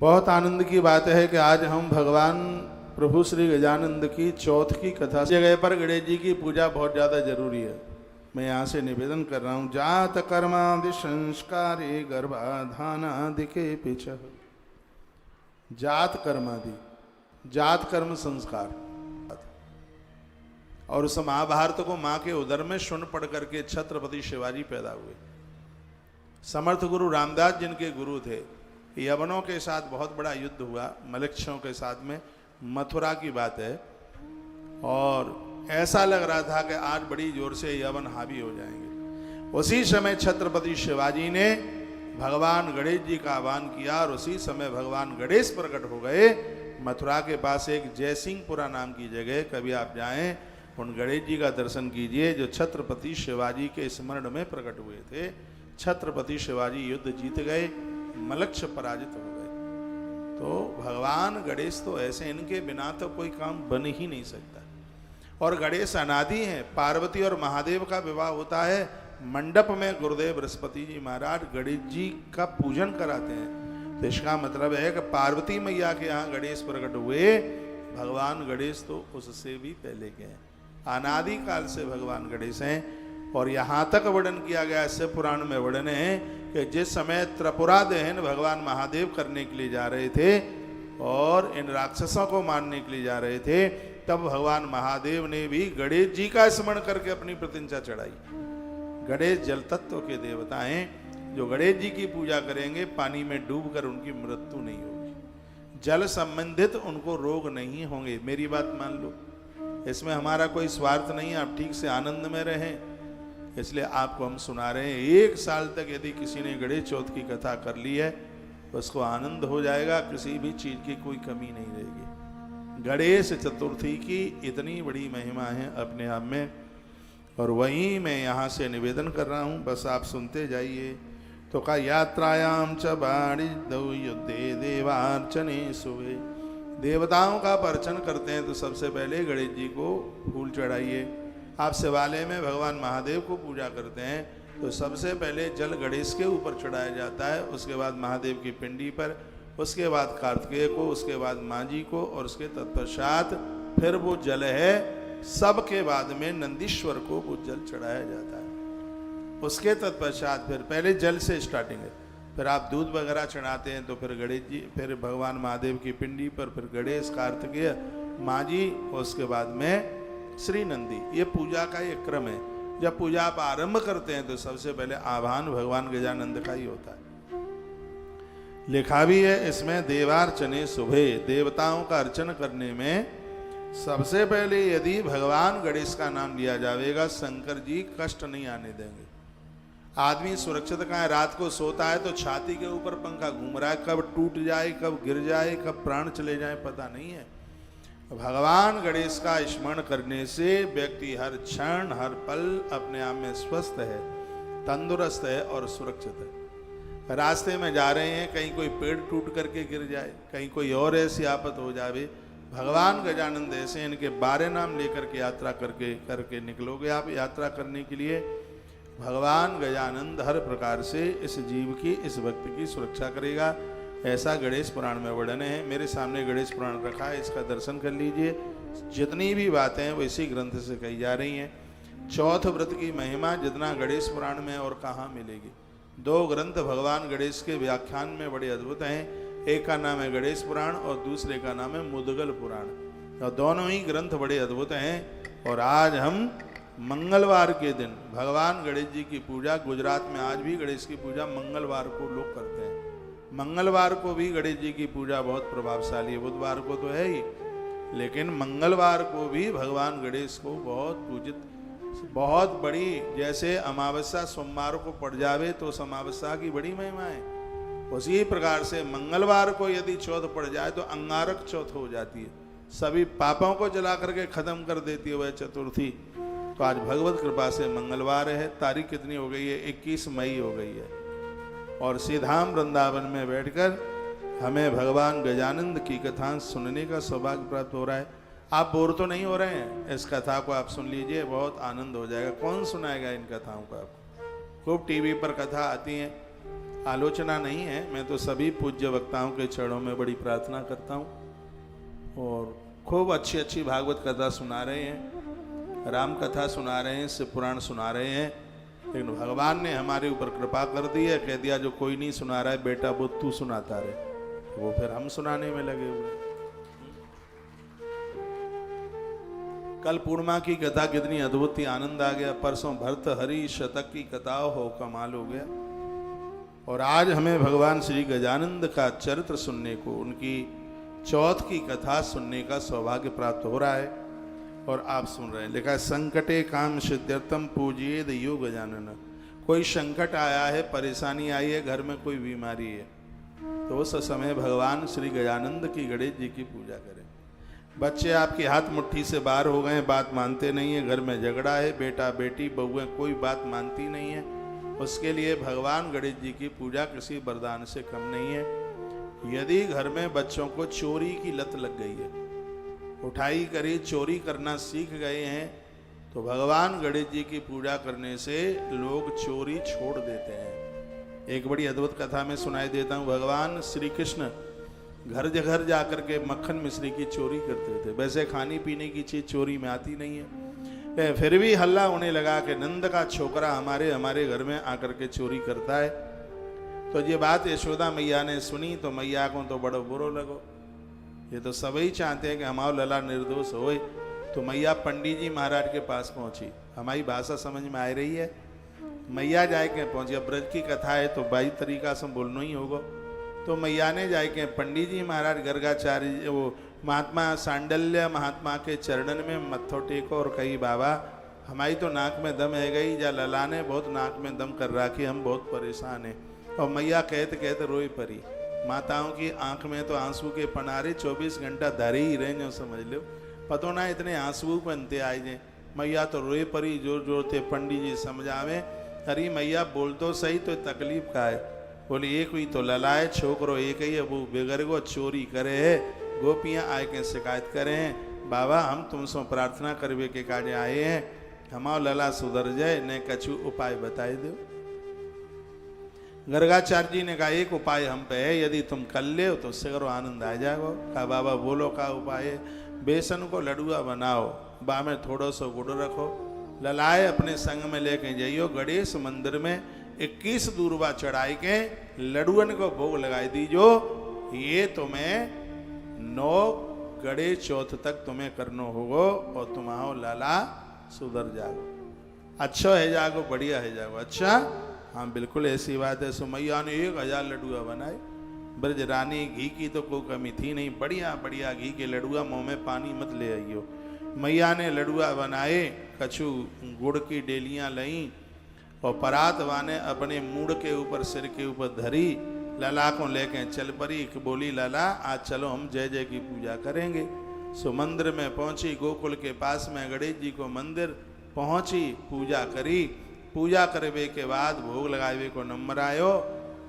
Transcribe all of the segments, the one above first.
बहुत आनंद की बात है कि आज हम भगवान प्रभु श्री गजानंद की चौथ की कथा जगह पर गणेश जी की पूजा बहुत ज़्यादा जरूरी है। मैं यहाँ से निवेदन कर रहा हूँ। जात कर्मादि संस्कारे गर्भाधानादि के पीछे जात कर्मादि, जात कर्म संस्कार। और उस महाभारत को माँ के उदर में सुन पढ़ करके छत्रपति शिवाजी पैदा हुए। समर्थ गुरु रामदास जिनके गुरु थे, यवनों के साथ बहुत बड़ा युद्ध हुआ, मलिक्षों के साथ में, मथुरा की बात है। और ऐसा लग रहा था कि आज बड़ी जोर से यवन हावी हो जाएंगे। उसी समय छत्रपति शिवाजी ने भगवान गणेश जी का आह्वान किया और उसी समय भगवान गणेश प्रकट हो गए। मथुरा के पास एक जयसिंहपुरा नाम की जगह, कभी आप जाएं उन गणेश जी का दर्शन कीजिए जो छत्रपति शिवाजी के स्मरण में प्रकट हुए थे। छत्रपति शिवाजी युद्ध जीत गए, मलक्ष पराजित हो गए। तो भगवान गणेश तो ऐसे, इनके बिना तो कोई काम बन ही नहीं सकता। और गणेश अनादि हैं। पार्वती और महादेव का विवाह होता है मंडप में। गुरुदेव बृहस्पति जी महाराज गणेश जी का पूजन कराते हैं। तो इसका मतलब है कि पार्वती मैया के यहाँ गणेश प्रकट हुए, भगवान गणेश तो उससे भी पहले के हैं। अनादि काल से भगवान गणेश हैं। और यहाँ तक वर्णन किया गया, शिव पुराण में वर्णन है कि जिस समय त्रिपुरा दहन भगवान महादेव करने के लिए जा रहे थे और इन राक्षसों को मारने के लिए जा रहे थे, तब भगवान महादेव ने भी गणेश जी का स्मरण करके अपनी प्रतिष्ठा चढ़ाई। गणेश जल तत्व के देवता हैं। जो गणेश जी की पूजा करेंगे, पानी में डूबकर उनकी मृत्यु नहीं होगी, जल संबंधित उनको रोग नहीं होंगे। मेरी बात मान लो, इसमें हमारा कोई स्वार्थ नहीं है, आप ठीक से आनंद में रहें, इसलिए आपको हम सुना रहे हैं। 1 साल तक यदि किसी ने गणेश चौथ की कथा कर ली है, उसको आनंद हो जाएगा, किसी भी चीज की कोई कमी नहीं रहेगी। गणेश चतुर्थी की इतनी बड़ी महिमा है अपने आप में, और वहीं मैं यहाँ से निवेदन कर रहा हूँ, बस आप सुनते जाइए। तो का यात्रायाम च बाणी दौ युद्धे देवार्चने सुवे। देवताओं का अर्चन करते हैं तो सबसे पहले गणेश जी को फूल चढ़ाइए। आप शिवालय में भगवान महादेव को पूजा करते हैं तो सबसे पहले जल गणेश के ऊपर चढ़ाया जाता है, उसके बाद महादेव की पिंडी पर, उसके बाद कार्तिकेय को, उसके बाद माँ जी को, और उसके तत्पश्चात फिर वो जल है सबके बाद में नंदीश्वर को वो जल चढ़ाया जाता है। उसके तत्पश्चात फिर पहले जल से स्टार्टिंग है, फिर आप दूध वगैरह चढ़ाते हैं तो फिर गणेश जी, फिर भगवान महादेव की पिंडी पर, फिर गणेश, कार्तिकेय, माँ जी, और उसके बाद में श्री नंदी। ये पूजा का ये क्रम है। जब पूजा आप आरंभ करते हैं तो सबसे पहले आह्वान भगवान गजानंद का ही होता है। लिखा भी है इसमें, देवार्चने शुभे, देवताओं का अर्चन करने में सबसे पहले यदि भगवान गणेश का नाम लिया जाएगा, शंकर जी कष्ट नहीं आने देंगे। आदमी सुरक्षित कहाँ है, रात को सोता है तो छाती के ऊपर पंखा घूम रहा है, कब टूट जाए, कब गिर जाए, कब प्राण चले जाए पता नहीं है। भगवान गणेश का स्मरण करने से व्यक्ति हर क्षण हर पल अपने आप में स्वस्थ है, तंदुरुस्त है और सुरक्षित है। रास्ते में जा रहे हैं, कहीं कोई पेड़ टूट करके गिर जाए, कहीं कोई और ऐसी आफत हो जावे, भगवान गजानंद ऐसे, इनके 12 नाम लेकर के यात्रा करके निकलोगे आप यात्रा करने के लिए, भगवान गजानंद हर प्रकार से इस जीव की, इस भक्त की सुरक्षा करेगा। ऐसा गणेश पुराण में वर्णन है। मेरे सामने गणेश पुराण रखा है, इसका दर्शन कर लीजिए। जितनी भी बातें हैं वो इसी ग्रंथ से कही जा रही हैं। चौथ व्रत की महिमा जितना गणेश पुराण में और कहाँ मिलेगी। 2 ग्रंथ भगवान गणेश के व्याख्यान में बड़े अद्भुत हैं। एक का नाम है गणेश पुराण और दूसरे का नाम है मुद्गल पुराण, और दोनों ही ग्रंथ बड़े अद्भुत हैं। और आज हम मंगलवार के दिन भगवान गणेश जी की पूजा, गुजरात में आज भी गणेश की पूजा मंगलवार को लोग करते हैं। मंगलवार को भी गणेश जी की पूजा बहुत प्रभावशाली है। बुधवार को तो है ही, लेकिन मंगलवार को भी भगवान गणेश को बहुत पूजित, बहुत बड़ी, जैसे अमावस्या सोमवार को पड़ जावे तो उस अमावस्या की बड़ी महिमा है, उसी प्रकार से मंगलवार को यदि चौथ पड़ जाए तो अंगारक चौथ हो जाती है, सभी पापों को जला करके खत्म कर देती है वह चतुर्थी। तो आज भगवत कृपा से मंगलवार है। तारीख कितनी हो गई है? 21 मई हो गई है। और सीधाम वृंदावन में बैठकर हमें भगवान गजानंद की कथा सुनने का सौभाग्य प्राप्त हो रहा है। आप बोर तो नहीं हो रहे हैं? इस कथा को आप सुन लीजिए, बहुत आनंद हो जाएगा। कौन सुनाएगा इन कथाओं को आपको? खूब टीवी पर कथा आती हैं, आलोचना नहीं है, मैं तो सभी पूज्य वक्ताओं के चरणों में बड़ी प्रार्थना करता हूँ। और खूब अच्छी अच्छी भागवत कथा सुना रहे हैं, राम कथा सुना रहे हैं, शिव पुराण सुना रहे हैं, लेकिन भगवान ने हमारे ऊपर कृपा कर दी है, कह दिया जो कोई नहीं सुना रहा है बेटा वो तू सुनाता रहे, वो फिर हम सुनाने में लगे हुए। कल पूर्णिमा की कथा कितनी अद्भुत थी, आनंद आ गया। परसों भर्तहरि शतक की कथा हो कमाल हो गया। और आज हमें भगवान श्री गजानंद का चरित्र सुनने को, उनकी चौथ की कथा सुनने का सौभाग्य प्राप्त हो रहा है और आप सुन रहे हैं। लिखा है संकटे काम सिद्ध्यर्थम पूजिए यो गजानन। कोई संकट आया है, परेशानी आई है, घर में कोई बीमारी है, तो उस समय भगवान श्री गजानंद की गणेश जी की पूजा करें। बच्चे आपके हाथ मुट्ठी से बाहर हो गए, बात मानते नहीं है, घर में झगड़ा है, बेटा बेटी बहुएं कोई बात मानती नहीं है, उसके लिए भगवान गणेश जी की पूजा किसी वरदान से कम नहीं है। यदि घर में बच्चों को चोरी की लत लग गई है, उठाई करी चोरी करना सीख गए हैं, तो भगवान गणेश जी की पूजा करने से लोग चोरी छोड़ देते हैं। एक बड़ी अद्भुत कथा में सुनाई देता हूँ। भगवान श्री कृष्ण घर घर जाकर के मक्खन मिश्री की चोरी करते थे। वैसे खाने पीने की चीज चोरी में आती नहीं है, फिर भी हल्ला होने लगा कि नंद का छोकरा हमारे घर में आकर के चोरी करता है। तो ये बात यशोदा मैया ने सुनी तो मैया को तो बड़ो बुरो लगो, ये तो सभी चाहते हैं कि हमारा लला निर्दोष होए। तो मैया पंडित जी महाराज के पास पहुंची। हमारी भाषा समझ में आ रही है? मैया जाए के पहुंची। अब ब्रज की कथा है तो बाई तरीका से बोलना ही होगा। तो मैया ने जाए के पंडित जी महाराज गर्गाचार्य वो महात्मा सांडल्य महात्मा के चरणन में मत्थो टेको और कही बाबा हमारी तो नाक में दम है गई, जा लला ने बहुत नाक में दम कर रखी, हम बहुत परेशान हैं। और मैया कहते कहते रोई परी। माताओं की आंख में तो आंसू के पनारे 24 घंटा धरे ही रहे जो समझ लो, पतो ना इतने आंसू बनते आए जे। मैया तो रोए परी जोर जोर थे। पंडित जी समझावे, अरे मैया बोल तो सही, तो तकलीफ का है। बोली एक हुई तो ललाए छोकरो एक ही है, वो बेगर को चोरी करे है, गोपियाँ आए के शिकायत करे हैं। बाबा हम तुमसे प्रार्थना करवे के काजे आए हैं, हमारा लला सुधर जाए, ने कछु उपाय बताए दो। गर्गाचार्य जी ने कहा एक उपाय हम पे है, यदि तुम कर ले तो सगरो आनंद आ जाएगा। कहा बाबा बोलो का उपाय है? बेसन को लडुआ बनाओ, बा में थोड़ा सा गुड़ रखो, ललाए अपने संग में लेके जाइयो, गणेश मंदिर में 21 दूरबा चढ़ाई के लडुअन को भोग लगाई दीजो। ये तुम्हें 9 गणेश चौथ तक तुम्हें करनो होगो और तुम्हारो लाला सुधर जागो, अच्छा है जागो, बढ़िया है जागो। अच्छा हाँ बिल्कुल ऐसी बात है। सुमैया ने 1000 लडुआ बनाए। ब्रज रानी घी की तो कोई कमी थी नहीं, बढ़िया बढ़िया घी के लडुआ, मुँह में पानी मत ले आइयो। मैया ने लडुआ बनाए, कछु गुड़ की डेलियाँ लईं और परात वाने अपने मूड के ऊपर सिर के ऊपर धरी, लला को लेके चल पड़ी। बोली लला आज चलो हम जय जय की पूजा करेंगे। सो मंदिर में पहुंची, गोकुल के पास में गणेश जी को मंदिर पहुंची, पूजा करी। पूजा करवे के बाद भोग लगावे को नंबर आयो,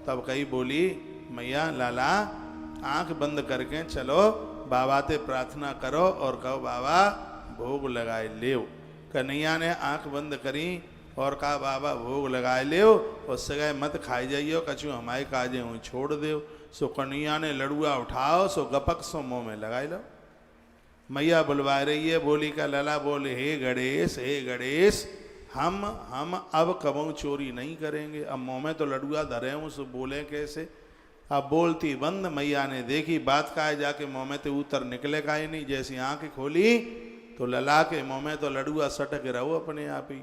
तब कही बोली मैया लाला आंख बंद करके चलो बाबा ते प्रार्थना करो और कहो बाबा भोग लगाए ले। कन्हैया ने आंख बंद करी और कहा बाबा भोग लगाए ले, उससे गए मत खाई जाइयो, कछु हमारे काजे हुई छोड़ दो। सो कन्हैया ने लड़ुआ उठाओ, सो गपक सो मुँह में लगाए लो। मैया बुलवा रही है, बोली का लला बोले हे गणेश हम अब कबू चोरी नहीं करेंगे। अब मुँह में तो लड़ुआ धरे हूँ, सो बोले कैसे? अब बोलती बंद। मैया ने देखी बात का है, जाके मुँह में तो उतर निकले का ही नहीं। जैसी आँख खोली तो लला के मुँह में तो लड़ुआ सटक रहो अपने आप ही।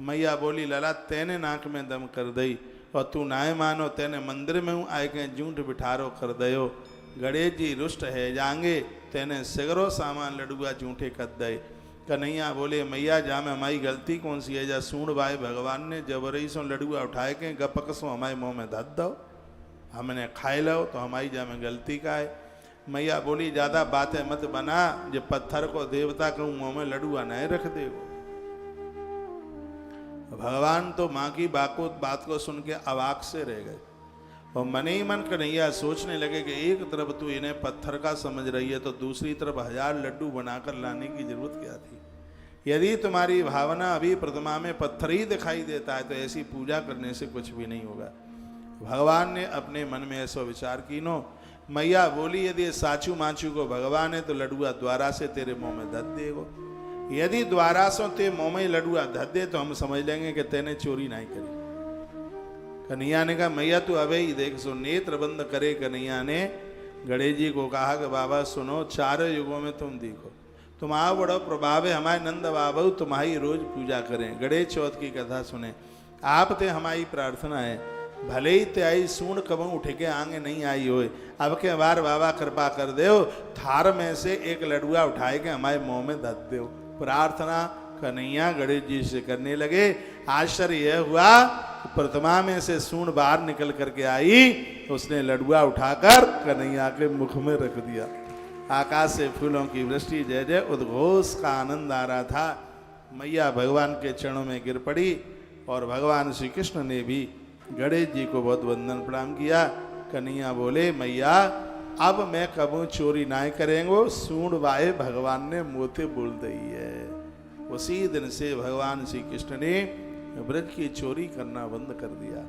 मैया बोली लला तेने नाक में दम कर दई और तू नाय मानो, तेने मंदिर में हूँ आए के जूठ बिठारो कर दयो। गणेश जी रुष्ट है जाएंगे, तेने सिगरो सामान लडुआ जूठे कर दे। कन्हैया बोले मैया जा में हमारी गलती कौन सी है? जा सूढ़ भाई भगवान ने जबरई सो लडुआ उठाए के गपक सो हमारे मुँह में धत दो, हमने खाए लो, तो हमारी जा में गलती का है। मैया बोली ज़्यादा बातें मत बना, जो पत्थर को देवता कहूँ मुँह में लडुआ नहीं रख देगो। भगवान तो माँ की बात को सुन के अवाक से रह गए और मन ही मन कन्हैया सोचने लगे कि एक तरफ तू इन्हें पत्थर का समझ रही है तो दूसरी तरफ 1000 लड्डू बनाकर लाने की जरूरत क्या थी? यदि तुम्हारी भावना अभी प्रतिमा में पत्थर ही दिखाई देता है तो ऐसी पूजा करने से कुछ भी नहीं होगा। भगवान ने अपने मन में ऐसा विचार कीनो। मैया बोली यदि साचू माचू को भगवान है तो लडुआ द्वारा से तेरे मुंह में धत देगो। यदि द्वारा सो ते मुंह में लडुआ धत दे तो हम समझ लेंगे कि तेने चोरी नहीं करी। कन्हैया ने कहा मैया तू अबे ही देख। सो नेत्र बंद करे कन्हैया ने गणेश जी को कहा कि बाबा सुनो, 4 युगों में तुम देखो, तुम्हारा बड़ा प्रभाव है, हमारे नंद बाबू तुम्हारी रोज पूजा करें, गणेश चौथ की कथा सुने। आप ते हमारी प्रार्थना है, भले ही ते आई सूण कबू उठ के आगे नहीं आई होए, अब के बार बाबा कृपा कर दो, थार में से एक लडुआ उठाए के हमारे मुंह में धत दो। प्रार्थना कन्हैया गणेश जी से करने लगे। आश्चर्य यह हुआ, प्रतिमा में से सूण बाहर निकल करके आई, उसने लडुआ उठाकर कन्हैया के मुख में रख दिया। आकाश से फूलों की वृष्टि, जय जय उद्घोष का आनंद आ रहा था। मैया भगवान के चरणों में गिर पड़ी और भगवान श्री कृष्ण ने भी गणेश जी को बहुत वंदन प्रणाम किया। कन्हैया बोले मैया अब मैं कबू चोरी ना करेंगो, सूण वाए भगवान ने मोते बोल दी है। उसी दिन से भगवान श्री कृष्ण ने ब्रज की चोरी करना बंद कर दिया।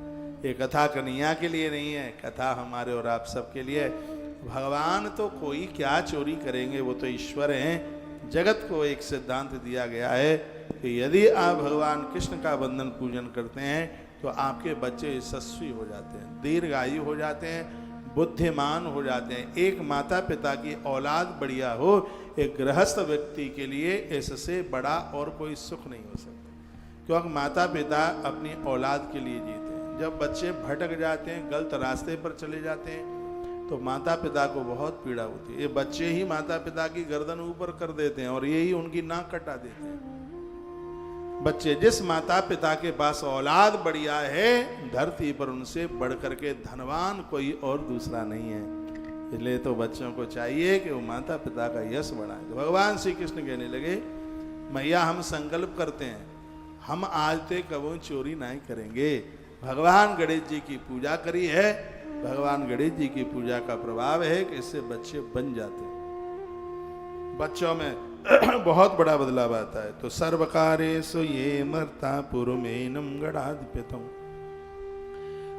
ये कथा कन्हैया के लिए नहीं है, कथा हमारे और आप सबके लिए। भगवान तो कोई क्या चोरी करेंगे, वो तो ईश्वर हैं। जगत को एक सिद्धांत दिया गया है कि यदि आप भगवान कृष्ण का वंदन पूजन करते हैं तो आपके बच्चे यशस्वी हो जाते हैं, दीर्घायु हो जाते हैं, बुद्धिमान हो जाते हैं। एक माता पिता की औलाद बढ़िया हो, एक गृहस्थ व्यक्ति के लिए इससे बड़ा और कोई सुख नहीं हो सकता, क्योंकि माता पिता अपनी औलाद के लिए जीते हैं। जब बच्चे भटक जाते हैं, गलत रास्ते पर चले जाते हैं, तो माता पिता को बहुत पीड़ा होती है। ये बच्चे ही माता पिता की गर्दन ऊपर कर देते हैं और यही उनकी नाक कटा देते हैं। बच्चे जिस माता पिता के पास औलाद बढ़िया है, धरती पर उनसे बढ़ करके धनवान कोई और दूसरा नहीं है। इसलिए तो बच्चों को चाहिए कि वो माता पिता का यश बढ़ाएं। तो भगवान श्री कृष्ण कहने लगे मैया हम संकल्प करते हैं, हम आज ते कबू चोरी नहीं करेंगे। भगवान गणेश जी की पूजा करी है, भगवान गणेश जी की पूजा का प्रभाव है कि इससे बच्चे बन जाते हैं। बच्चों में बहुत बड़ा बदलाव आता है। तो सर्वकारेषु ये मर्ता पुरुमेनम गणाधिपतम,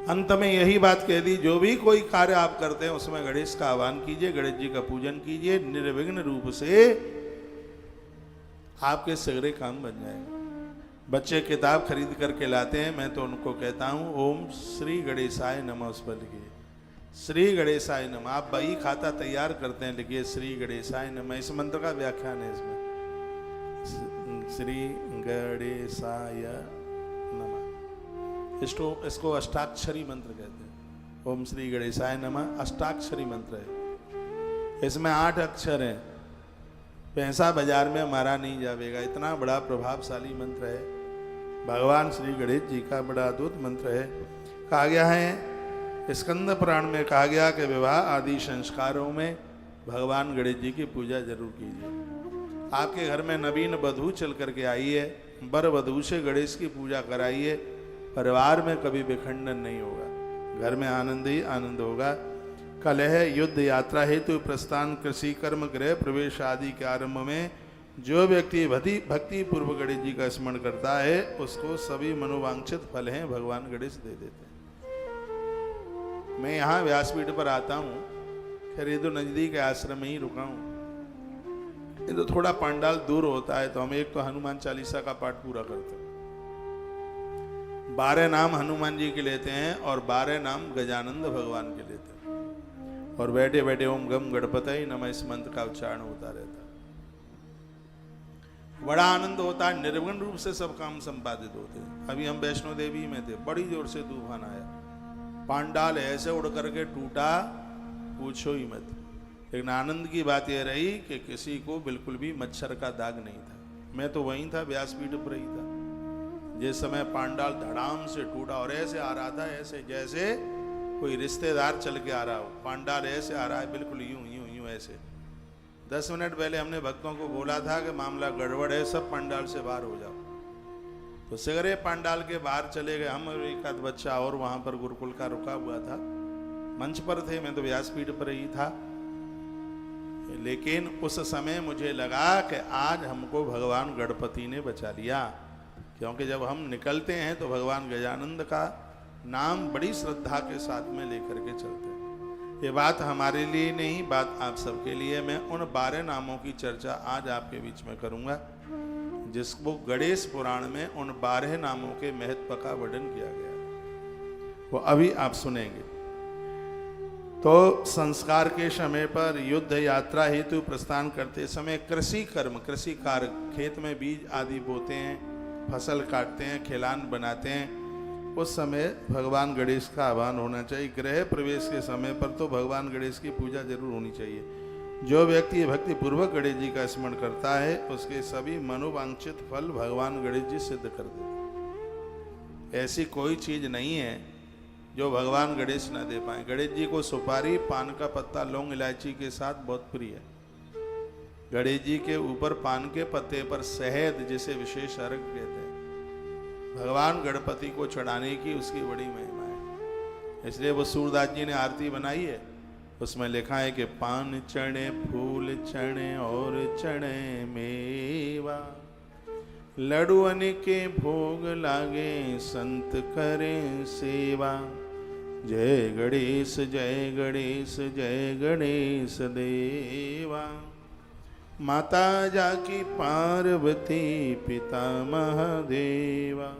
अंत में यही बात कह दी, जो भी कोई कार्य आप करते हैं उसमें गणेश का आह्वान कीजिए, गणेश जी का पूजन कीजिए, निर्विघ्न रूप से आपके सगरे काम बन जाएंगे। बच्चे किताब खरीद करके लाते हैं, मैं तो उनको कहता हूँ ओम श्री गणेशाय नमः उस पर लिखिए, श्री गणेशाय नमः। आप बही खाता तैयार करते हैं, लिखिए श्री गणेशाय नमः। इस मंत्र का व्याख्यान है इसमें, श्री गणेशाय नमः। इसको अष्टाक्षरी मंत्र कहते हैं। ओम श्री गणेशाय नमः अष्टाक्षरी मंत्र है, इसमें 8 अक्षर हैं। पैसा बाजार में मारा नहीं जाएगा, इतना बड़ा प्रभावशाली मंत्र है। भगवान श्री गणेश जी का बड़ा अद्भुत मंत्र है। कहा गया है स्कंद पुराण में, कहा गया कि विवाह आदि संस्कारों में भगवान गणेश जी की पूजा जरूर कीजिए। आपके घर में नवीन वधू चल करके आई है, वर वधू से गणेश की पूजा कराइए, परिवार में कभी विखंडन नहीं होगा, घर में आनंद ही आनंद होगा। कलह युद्ध यात्रा हेतु प्रस्थान कृषि कर्म गृह प्रवेश आदि के आरंभ में जो व्यक्ति भक्ति पूर्व गणेश जी का स्मरण करता है उसको सभी मनोवांछित फल हैं भगवान गणेश दे देते हैं। मैं यहाँ व्यासपीठ पर आता हूँ, खैर ये तो नजदीक आश्रम में ही रुका हूँ। ये तो थोड़ा पंडाल दूर होता है, तो हम एक तो हनुमान चालीसा का पाठ पूरा करते हैं। 12 नाम हनुमान जी के लेते हैं और 12 नाम गजानंद भगवान के लेते हैं, और बैठे बैठे ओम गम गणपतये नमः इस मंत्र का उच्चारण होता रहता है। बड़ा आनंद होता है, निर्विघ्न रूप से सब काम संपादित होते हैं। अभी हम वैष्णो देवी में थे, बड़ी जोर से तूफान आया, पांडाल ऐसे उड़ करके टूटा, पूछो ही मत। लेकिन आनंद की बात यह रही कि किसी को बिल्कुल भी मच्छर का दाग नहीं था। मैं तो वहीं था, व्यासपीठ पर ही था जिस समय पांडाल धड़ाम से टूटा, और ऐसे आ रहा था ऐसे जैसे कोई रिश्तेदार चल के आ रहा हो। पांडाल ऐसे आ रहा है, बिल्कुल यूं यूं यूं ऐसे। 10 मिनट पहले हमने भक्तों को बोला था कि मामला गड़बड़ है, सब पंडाल से बाहर हो जाओ, तो सगरे पंडाल के बाहर चले गए। हम एक आध बच्चा और वहां पर गुरुकुल का रुका हुआ था, मंच पर थे, मैं तो व्यासपीठ पर ही था। लेकिन उस समय मुझे लगा कि आज हमको भगवान गणपति ने बचा लिया, क्योंकि जब हम निकलते हैं तो भगवान गजानंद का नाम बड़ी श्रद्धा के साथ में लेकर के चलते हैं। ये बात हमारे लिए नहीं, बात आप सबके लिए। मैं उन 12 नामों की चर्चा आज आपके बीच में करूंगा जिसको गणेश पुराण में उन 12 नामों के महत्व का वर्णन किया गया है, वो अभी आप सुनेंगे। तो संस्कार के समय पर युद्ध यात्रा हेतु प्रस्थान करते समय कृषि कर्म, कृषि कार्य, खेत में बीज आदि बोते हैं, फसल काटते हैं, खिलान बनाते हैं, उस समय भगवान गणेश का आह्वान होना चाहिए। गृह प्रवेश के समय पर तो भगवान गणेश की पूजा जरूर होनी चाहिए। जो व्यक्ति भक्ति पूर्वक गणेश जी का स्मरण करता है उसके सभी मनोवांछित फल भगवान गणेश जी सिद्ध कर देते। ऐसी कोई चीज नहीं है जो भगवान गणेश न दे पाए। गणेश जी को सुपारी, पान का पत्ता, लौंग, इलायची के साथ बहुत प्रिय है। गणेश जी के ऊपर पान के पत्ते पर शहद, जिसे विशेष अर्घ कहते हैं, भगवान गणपति को चढ़ाने की उसकी बड़ी महिमा है। इसलिए वो सूरदास जी ने आरती बनाई है, उसमें लिखा है कि पान चढ़े, फूल चढ़े और चढ़े मेवा, लड्डुअन के भोग लागे, संत करें सेवा। जय गणेश जय गणेश जय गणेश देवा। माता जाकी पार्वती पिता महादेवा।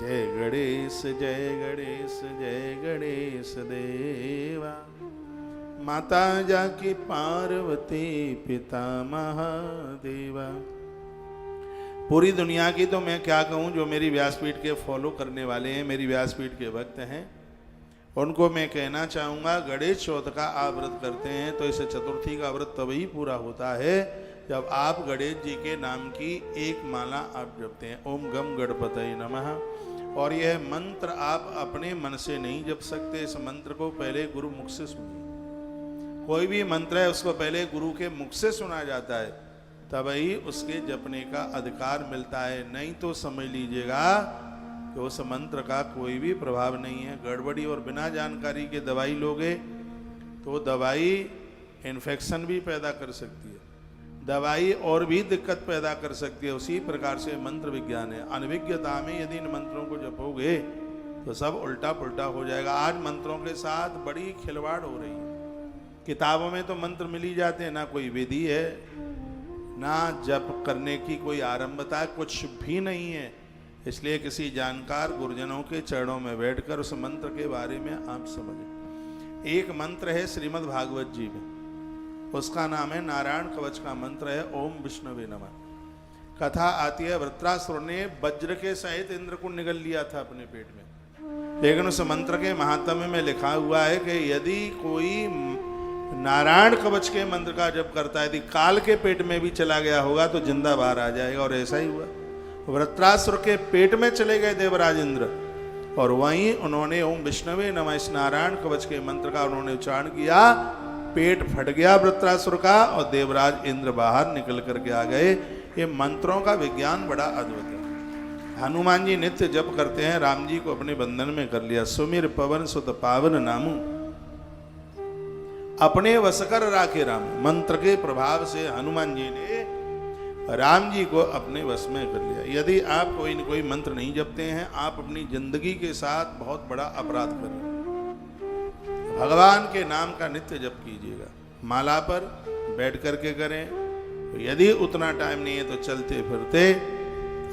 जय गणेश जय गणेश जय गणेश देवा। माता जाकी पार्वती पिता महादेवा। पूरी दुनिया की तो मैं क्या कहूँ, जो मेरी व्यासपीठ के फॉलो करने वाले हैं, मेरी व्यासपीठ के भक्त हैं, उनको मैं कहना चाहूँगा, गणेश चौथ का आप व्रत करते हैं तो इस चतुर्थी का व्रत तभी पूरा होता है जब आप गणेश जी के नाम की एक माला आप जपते हैं, ओम गम गणपतये नमः। और यह मंत्र आप अपने मन से नहीं जप सकते, इस मंत्र को पहले गुरु मुख से सुनिए। कोई भी मंत्र है उसको पहले गुरु के मुख से सुना जाता है, तभी उसके जपने का अधिकार मिलता है। नहीं तो समझ लीजिएगा कि उस मंत्र का कोई भी प्रभाव नहीं है। गड़बड़ी और बिना जानकारी के दवाई लोगे तो दवाई इन्फेक्शन भी पैदा कर सकती है, दवाई और भी दिक्कत पैदा कर सकती है। उसी प्रकार से मंत्र विज्ञान है। अनभिज्ञता में यदि इन मंत्रों को जपोगे तो सब उल्टा पुल्टा हो जाएगा। आज मंत्रों के साथ बड़ी खिलवाड़ हो रही है। किताबों में तो मंत्र मिल ही जाते हैं, ना कोई विधि है, ना जप करने की कोई आरंभता, कुछ भी नहीं है। इसलिए किसी जानकार गुरुजनों के चरणों में बैठकर उस मंत्र के बारे में आप समझें। एक मंत्र है श्रीमद् भागवत जी में, उसका नाम है नारायण कवच का मंत्र है ओम विष्णवे नमः। कथा आती है वृत्रासुर ने वज्र के सहित इंद्र को निगल लिया था अपने पेट में, लेकिन उस मंत्र के महात्म्य में लिखा हुआ है कि यदि कोई नारायण कवच के मंत्र का जप करता है, यदि काल के पेट में भी चला गया होगा तो जिंदा बाहर आ जाएगा। और ऐसा ही हुआ, वृत्रासुर के पेट में चले गए देवराज इंद्र, और वहीं उन्होंने ओम विष्णवे नमः इस नारायण कवच के मंत्र का उन्होंने उच्चारण किया, पेट फट गया वृत्रासुर का और देवराज इंद्र बाहर निकल करके आ गए। ये मंत्रों का विज्ञान बड़ा अद्भुत है। हनुमान जी नित्य जप करते हैं, राम जी को अपने बंधन में कर लिया। सुमिर पवन सुत पावन नामू, अपने वश कर राखे राम। मंत्र के प्रभाव से हनुमान जी ने राम जी को अपने वश में कर लिया। यदि आप कोई न कोई मंत्र नहीं जपते हैं, आप अपनी जिंदगी के साथ बहुत बड़ा अपराध कर रहे हैं। भगवान के नाम का नित्य जप कीजिएगा, माला पर बैठ करके करें। तो यदि उतना टाइम नहीं है तो चलते फिरते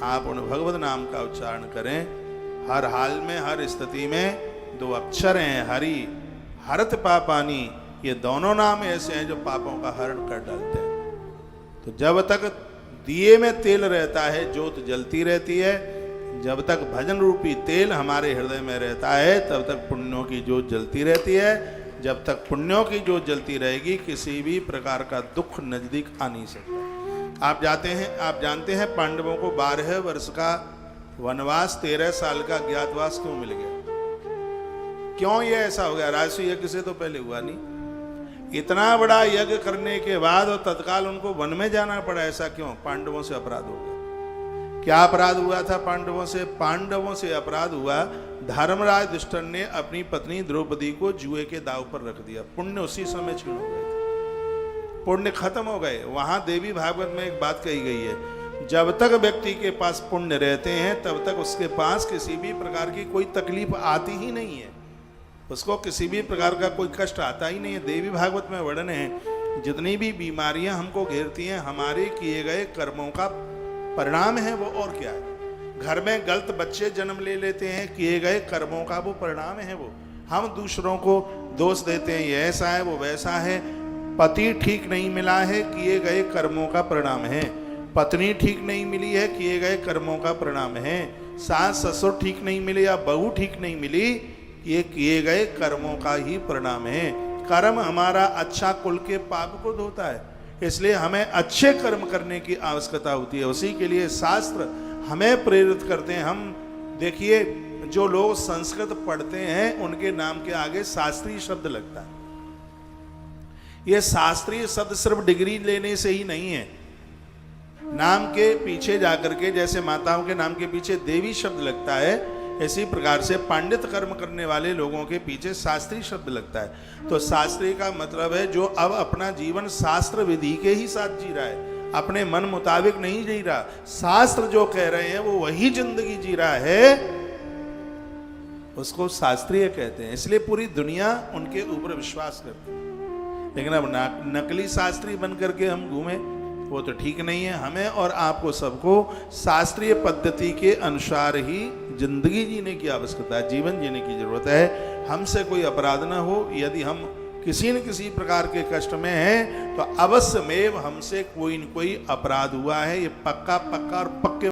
आप उन भगवत नाम का उच्चारण करें। हर हाल में, हर स्थिति में 2 अक्षर हैं, हरि हरत पापानी। ये दोनों नाम ऐसे हैं जो पापों का हरण कर डालते हैं। तो जब तक दिए में तेल रहता है, ज्योत जलती रहती है, जब तक भजन रूपी तेल हमारे हृदय में रहता है, तब तक पुण्यों की ज्योत जलती रहती है। जब तक पुण्यों की ज्योत जलती रहेगी, किसी भी प्रकार का दुख नजदीक आ नहीं सकता। आप जानते हैं पांडवों को 12 वर्ष का वनवास, 13 साल का ज्ञातवास क्यों मिल गया? क्यों ये ऐसा हो गया? राजसूय यज्ञ से तो पहले हुआ नहीं। इतना बड़ा यज्ञ करने के बाद और तत्काल उनको वन में जाना पड़ा, ऐसा क्यों? पांडवों से अपराध हो गया। क्या अपराध हुआ था पांडवों से? पांडवों से अपराध हुआ, धर्मराज दुष्टन ने अपनी पत्नी द्रौपदी को जुए के दाव पर रख दिया। पुण्य उसी समय छीन हो गए थे, पुण्य खत्म हो गए। वहां देवी भागवत में एक बात कही गई है, जब तक व्यक्ति के पास पुण्य रहते हैं तब तक उसके पास किसी भी प्रकार की कोई तकलीफ आती ही नहीं है, उसको किसी भी प्रकार का कोई कष्ट आता ही नहीं है। देवी भागवत में वर्णन है, जितनी भी बीमारियां हमको घेरती हैं हमारे किए गए कर्मों का परिणाम है वो, और क्या है। घर में गलत बच्चे जन्म ले लेते हैं, किए गए कर्मों का वो परिणाम है वो। हम दूसरों को दोष देते हैं, ये ऐसा है वो वैसा है। पति ठीक नहीं मिला है, किए गए कर्मों का परिणाम है। पत्नी ठीक नहीं मिली है, किए गए कर्मों का परिणाम है। सास ससुर ठीक नहीं मिले या बहू ठीक नहीं मिली, ये किए गए कर्मों का ही परिणाम है। कर्म हमारा अच्छा कुल के पाप को धोता है, इसलिए हमें अच्छे कर्म करने की आवश्यकता होती है। उसी के लिए शास्त्र हमें प्रेरित करते हैं। हम देखिए, जो लोग संस्कृत पढ़ते हैं उनके नाम के आगे शास्त्रीय शब्द लगता है। यह शास्त्रीय शब्द सिर्फ डिग्री लेने से ही नहीं है। नाम के पीछे जाकर के, जैसे माताओं के नाम के पीछे देवी शब्द लगता है, इसी प्रकार से पांडित कर्म करने वाले लोगों के पीछे शास्त्रीय शब्द लगता है। तो शास्त्रीय का मतलब है जो अब अपना जीवन शास्त्र विधि के ही साथ जी रहा है, अपने मन मुताबिक नहीं जी रहा। शास्त्र जो कह रहे हैं वो वही जिंदगी जी रहा है, उसको शास्त्रीय कहते हैं। इसलिए पूरी दुनिया उनके ऊपर विश्वास करती है। लेकिन अब नकली शास्त्री बन करके हम घूमें, वो तो ठीक नहीं है। हमें और आपको सबको शास्त्रीय पद्धति के अनुसार ही जिंदगी जीने की आवश्यकता है, जीवन जीने की जरूरत है। हमसे कोई अपराध ना हो। यदि हम किसी न किसी प्रकार के कष्ट में हैं तो अवश्य में हमसे कोई न कोई अपराध हुआ है, ये पक्का और पक्के